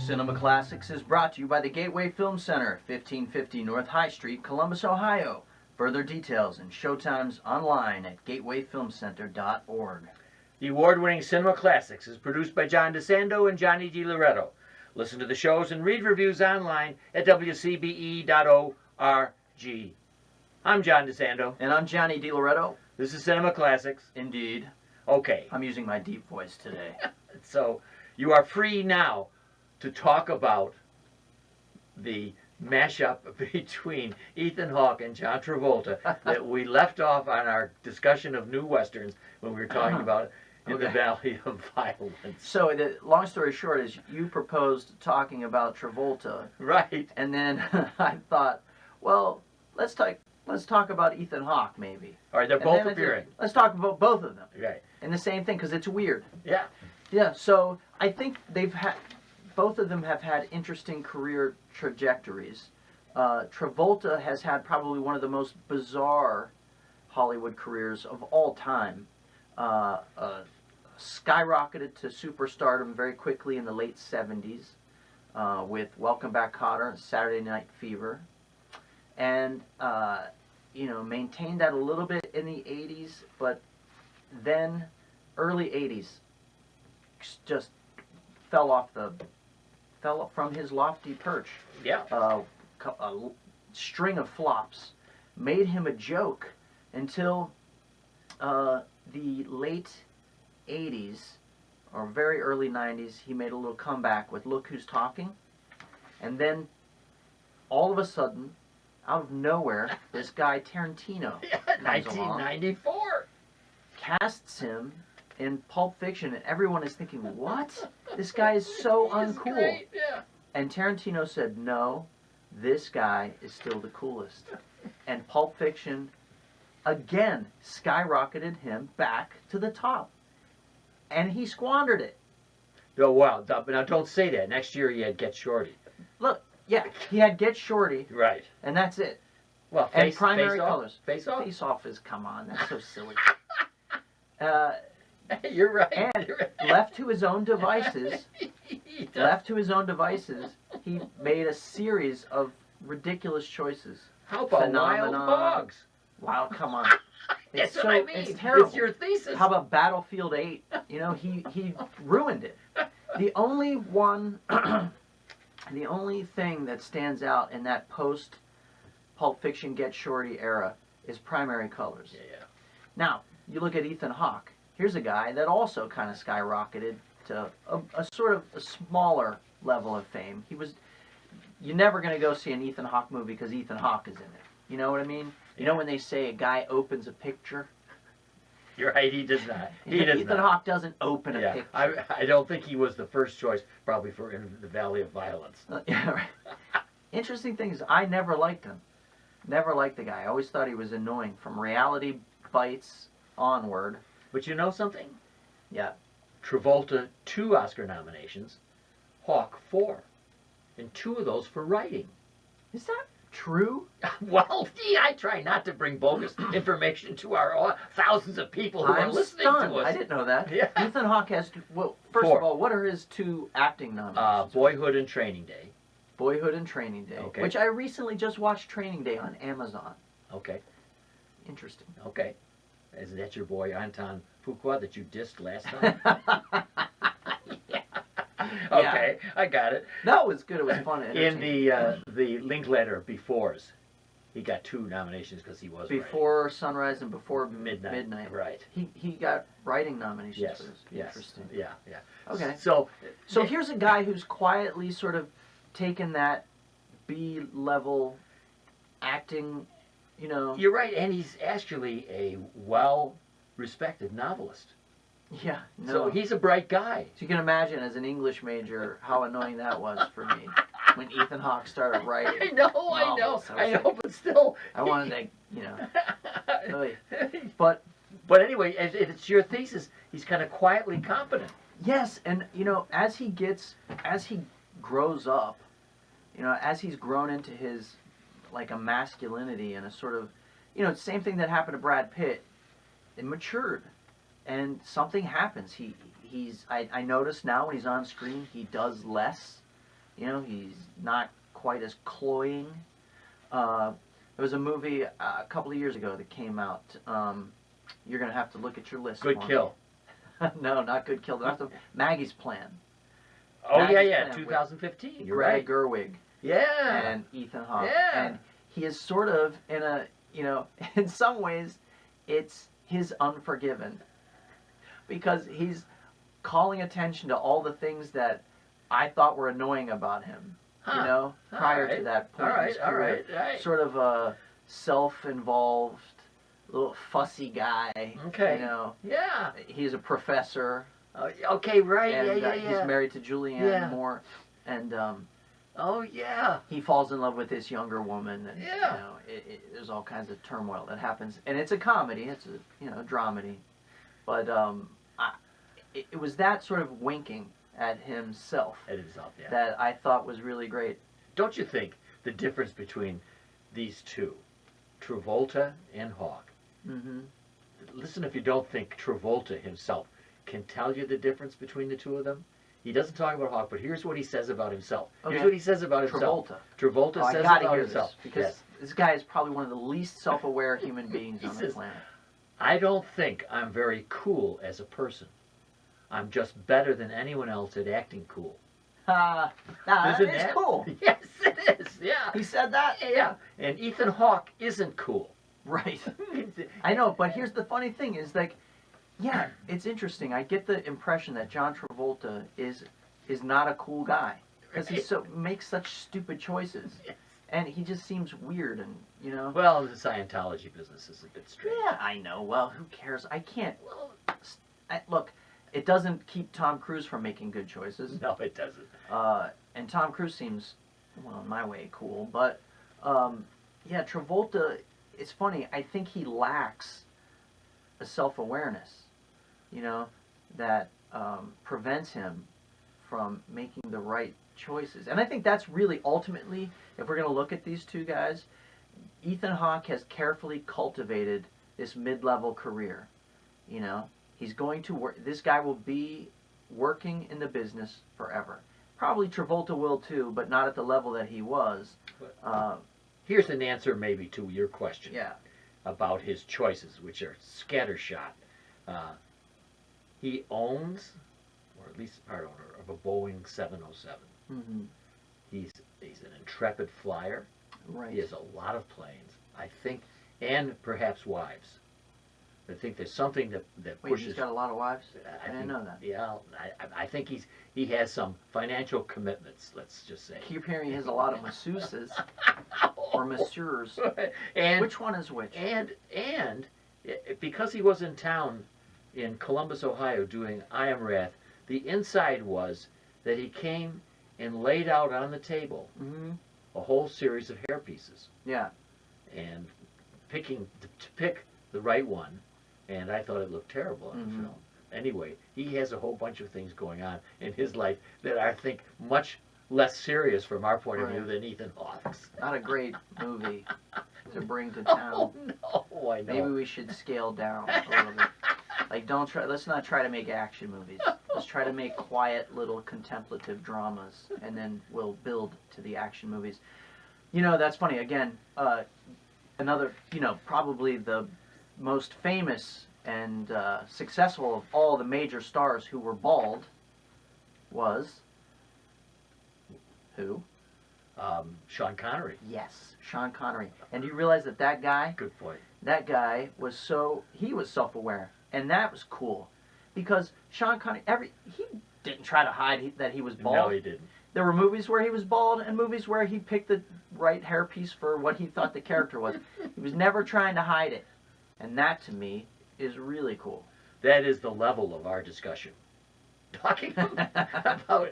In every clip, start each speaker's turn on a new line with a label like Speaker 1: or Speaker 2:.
Speaker 1: Cinema Classics is brought to you by the Gateway Film Center, 1550 North High Street, Columbus, Ohio. Further details and showtimes online at gatewayfilmcenter.org.
Speaker 2: The award-winning Cinema Classics is produced by John DeSando and Johnny DiLoretto. Listen to the shows and read reviews online at WCBE.org. I'm John DeSando.
Speaker 1: And I'm Johnny DiLoretto.
Speaker 2: This is Cinema Classics.
Speaker 1: Indeed.
Speaker 2: Okay.
Speaker 1: I'm using my deep voice today.
Speaker 2: So you are free now to talk about the mashup between Ethan Hawke and John Travolta that we left off on our discussion of new westerns when we were talking about In the Valley of Violence.
Speaker 1: So the long story short is you proposed talking about Travolta.
Speaker 2: Right.
Speaker 1: And then I thought, well, let's talk about Ethan Hawke maybe.
Speaker 2: All right, they're both appearing.
Speaker 1: Let's talk about both of them.
Speaker 2: Right.
Speaker 1: And the same thing because it's weird.
Speaker 2: Yeah.
Speaker 1: Yeah, so I think both of them have had interesting career trajectories. Travolta has had probably one of the most bizarre Hollywood careers of all time. Skyrocketed to superstardom very quickly in the late 70s with Welcome Back, Kotter and Saturday Night Fever. And, maintained that a little bit in the 80s, but then early 80s just fell from his lofty perch.
Speaker 2: Yeah.
Speaker 1: A string of flops made him a joke until the late 80s or very early 90s. He made a little comeback with Look Who's Talking, and then all of a sudden, out of nowhere, this guy Tarantino comes along,
Speaker 2: 1994,
Speaker 1: casts him in Pulp Fiction, and everyone is thinking, what? This guy is so uncool.
Speaker 2: Great, yeah.
Speaker 1: And Tarantino said, no, this guy is still the coolest. And Pulp Fiction, again, skyrocketed him back to the top. And he squandered it.
Speaker 2: Oh, wow. Now, don't say that. Next year, he had Get Shorty.
Speaker 1: Look, yeah, he had Get Shorty.
Speaker 2: Right.
Speaker 1: And that's it.
Speaker 2: Well,
Speaker 1: and primary
Speaker 2: Face
Speaker 1: colors.
Speaker 2: Off? Face Off?
Speaker 1: Face Off is, come on, that's so silly.
Speaker 2: You're right.
Speaker 1: And left to his own devices, he made a series of ridiculous choices.
Speaker 2: How about Wild Bogs?
Speaker 1: Wow, come on.
Speaker 2: That's what I mean.
Speaker 1: It's terrible.
Speaker 2: It's your thesis.
Speaker 1: How about Battlefield 8? He ruined it. The only thing that stands out in that post Pulp Fiction Get Shorty era is primary colors.
Speaker 2: Yeah.
Speaker 1: Now, you look at Ethan Hawke. Here's a guy that also kind of skyrocketed to a sort of a smaller level of fame. You're never going to go see an Ethan Hawke movie because Ethan Hawke is in it. You know what I mean? You know when they say a guy opens a picture?
Speaker 2: You're right, he does not.
Speaker 1: Ethan Hawke doesn't open a picture.
Speaker 2: I don't think he was the first choice, probably, for In the Valley of Violence.
Speaker 1: Yeah, right. Interesting thing is, I never liked him. Never liked the guy. I always thought he was annoying from Reality Bites onward.
Speaker 2: But you know something?
Speaker 1: Yeah.
Speaker 2: Travolta, 2 Oscar nominations. Hawke, 4. And 2 of those for writing.
Speaker 1: Is that true?
Speaker 2: Well, I try not to bring bogus information to our thousands of people who are listening to us.
Speaker 1: I didn't know that.
Speaker 2: Yeah.
Speaker 1: Ethan Hawke has first
Speaker 2: 4.
Speaker 1: of all, what are his 2 acting nominations?
Speaker 2: Boyhood and Training Day.
Speaker 1: Boyhood and Training Day.
Speaker 2: Okay.
Speaker 1: Which I recently just watched Training Day on Amazon.
Speaker 2: Okay.
Speaker 1: Interesting.
Speaker 2: Okay. Isn't that your boy Anton Fuqua that you dissed last time? Yeah. Okay, I got it.
Speaker 1: No, it was good. It was fun.
Speaker 2: In the Linklater Befores, he got 2 nominations because he was
Speaker 1: Before Sunrise and Before
Speaker 2: Midnight. Right.
Speaker 1: He got writing nominations for this.
Speaker 2: Yes.
Speaker 1: Interesting.
Speaker 2: Yeah.
Speaker 1: Okay.
Speaker 2: So
Speaker 1: here's a guy who's quietly sort of taken that B-level acting,
Speaker 2: You're right, and he's actually a well-respected novelist.
Speaker 1: Yeah. No.
Speaker 2: So he's a bright guy.
Speaker 1: So you can imagine, as an English major, how annoying that was for me when Ethan Hawke started writing.
Speaker 2: I know, but still.
Speaker 1: I wanted to,
Speaker 2: But anyway, it's your thesis. He's kind of quietly competent.
Speaker 1: Yes, and as he grows up, as he's grown into his a masculinity and a sort of, same thing that happened to Brad Pitt. It matured, and something happens. I notice now when he's on screen, he does less. You know, he's not quite as cloying. There was a movie a couple of years ago that came out. You're gonna have to look at your list.
Speaker 2: Good Kill.
Speaker 1: No, not Good Kill. Maggie's Plan.
Speaker 2: Oh
Speaker 1: Maggie's
Speaker 2: yeah,
Speaker 1: Plan
Speaker 2: 2015. You're
Speaker 1: Greta
Speaker 2: right.
Speaker 1: Gerwig
Speaker 2: Yeah.
Speaker 1: and Ethan Hawke.
Speaker 2: Yeah.
Speaker 1: And he is sort of in a, you know, in some ways, it's his Unforgiven, because he's calling attention to all the things that I thought were annoying about him.
Speaker 2: Huh.
Speaker 1: You know, prior to
Speaker 2: Alright.
Speaker 1: that point in his
Speaker 2: All
Speaker 1: career.
Speaker 2: right.
Speaker 1: Sort of a self-involved, little fussy guy.
Speaker 2: Okay.
Speaker 1: You know,
Speaker 2: Yeah.
Speaker 1: he's a professor.
Speaker 2: Okay, right.
Speaker 1: And
Speaker 2: Yeah.
Speaker 1: he's married to Julianne
Speaker 2: Yeah.
Speaker 1: Moore, and
Speaker 2: Oh yeah.
Speaker 1: he falls in love with this younger woman, and
Speaker 2: Yeah.
Speaker 1: you know, there's all kinds of turmoil that happens, and it's a comedy, it's a dramedy, but it was that sort of winking at himself
Speaker 2: It is up there.
Speaker 1: that I thought was really great.
Speaker 2: Don't you think the difference between these two, Travolta and Hawke?
Speaker 1: Mm-hmm.
Speaker 2: Listen, if you don't think Travolta himself can tell you the difference between the two of them. He doesn't talk about Hawke, but here's what he says about himself.
Speaker 1: Okay.
Speaker 2: Here's what he says about himself.
Speaker 1: Travolta.
Speaker 2: Travolta
Speaker 1: I
Speaker 2: says
Speaker 1: gotta
Speaker 2: about
Speaker 1: hear
Speaker 2: himself.
Speaker 1: this, because
Speaker 2: Yes.
Speaker 1: this guy is probably one of the least self-aware human beings
Speaker 2: He
Speaker 1: on the
Speaker 2: says,
Speaker 1: planet.
Speaker 2: I don't think I'm very cool as a person. I'm just better than anyone else at acting cool.
Speaker 1: That
Speaker 2: Isn't
Speaker 1: is
Speaker 2: that
Speaker 1: cool.
Speaker 2: Yes, it is. Yeah.
Speaker 1: He said that?
Speaker 2: Yeah. And Ethan Hawke isn't cool.
Speaker 1: Right. I know, but here's the funny thing is, like, yeah, it's interesting. I get the impression that John Travolta is not a cool guy, because he makes such stupid choices, and he just seems weird, and you know.
Speaker 2: Well, the Scientology business is a bit strange.
Speaker 1: Yeah, I know. Well, who cares? I can't. Look, it doesn't keep Tom Cruise from making good choices.
Speaker 2: No, it doesn't.
Speaker 1: And Tom Cruise seems, well, in my way, cool, but yeah, Travolta. It's funny. I think he lacks a self-awareness, you know, that prevents him from making the right choices. And I think that's really ultimately, if we're going to look at these two guys, Ethan Hawke has carefully cultivated this mid-level career. You know, he's going to work. This guy will be working in the business forever. Probably Travolta will too, but not at the level that he was.
Speaker 2: Here's an answer maybe to your question.
Speaker 1: Yeah.
Speaker 2: About his choices, which are scattershot. He owns, or at least part owner, of a Boeing 707.
Speaker 1: Mm-hmm.
Speaker 2: He's an intrepid flyer.
Speaker 1: Right.
Speaker 2: He has a lot of planes, I think, and perhaps wives. I think there's something that
Speaker 1: Wait,
Speaker 2: pushes.
Speaker 1: he's got a lot of wives? I didn't
Speaker 2: think-
Speaker 1: know that.
Speaker 2: Yeah, I think he has some financial commitments. Let's just say.
Speaker 1: Keep hearing he has a lot of masseuses or masseurs.
Speaker 2: And
Speaker 1: Which one is which?
Speaker 2: And because he was in town in Columbus, Ohio, doing I Am Wrath, the inside was that he came and laid out on the table
Speaker 1: Mm-hmm.
Speaker 2: a whole series of hairpieces,
Speaker 1: Yeah.
Speaker 2: and to pick the right one, and I thought it looked terrible on the
Speaker 1: Mhm.
Speaker 2: film. Anyway, he has a whole bunch of things going on in his life that I think much less serious from our point of view
Speaker 1: Right.
Speaker 2: than Ethan Hawke's.
Speaker 1: Not a great movie to bring to town.
Speaker 2: Oh no, I know.
Speaker 1: Maybe we should scale down a little bit. Like, let's not try to make action movies. Let's try to make quiet little contemplative dramas, and then we'll build to the action movies. You know, that's funny. Again, another, you know, probably the most famous and successful of all the major stars who were bald was who?
Speaker 2: Sean Connery.
Speaker 1: Yes, Sean Connery. And do you realize that guy?
Speaker 2: Good point.
Speaker 1: That guy was he was self-aware, and that was cool, because Sean Connery, he didn't try to hide that he was bald.
Speaker 2: No, he didn't.
Speaker 1: There were movies where he was bald, and movies where he picked the right hairpiece for what he thought the character was. He was never trying to hide it, and that to me is really cool.
Speaker 2: That is the level of our discussion. Talking about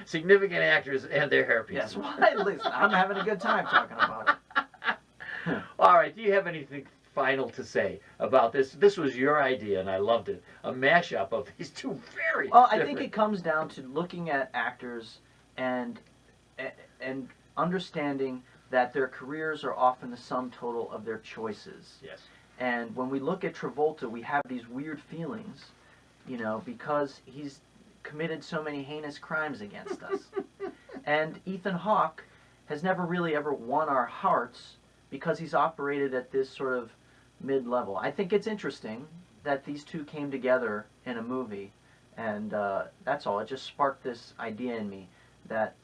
Speaker 2: significant actors and their hairpieces.
Speaker 1: Yes, why? Listen, I'm having a good time talking about it.
Speaker 2: All right, do you have anything final to say about this? This was your idea, and I loved it. A mashup of these two very
Speaker 1: Well, I
Speaker 2: different.
Speaker 1: think it comes down to looking at actors and understanding that their careers are often the sum total of their choices.
Speaker 2: Yes.
Speaker 1: And when we look at Travolta, we have these weird feelings, you know, because he's committed so many heinous crimes against us. And Ethan Hawke has never really ever won our hearts because he's operated at this sort of mid-level. I think it's interesting that these two came together in a movie, and that's all. It just sparked this idea in me that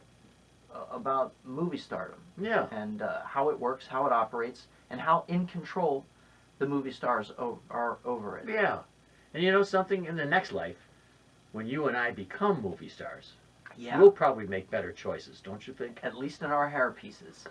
Speaker 1: about movie stardom.
Speaker 2: Yeah.
Speaker 1: And how it works, how it operates, and how in control the movie stars are over it.
Speaker 2: Yeah. And you know something? In the next life, when you and I become movie stars,
Speaker 1: Yeah.
Speaker 2: we'll probably make better choices, don't you think?
Speaker 1: At least in our hair pieces.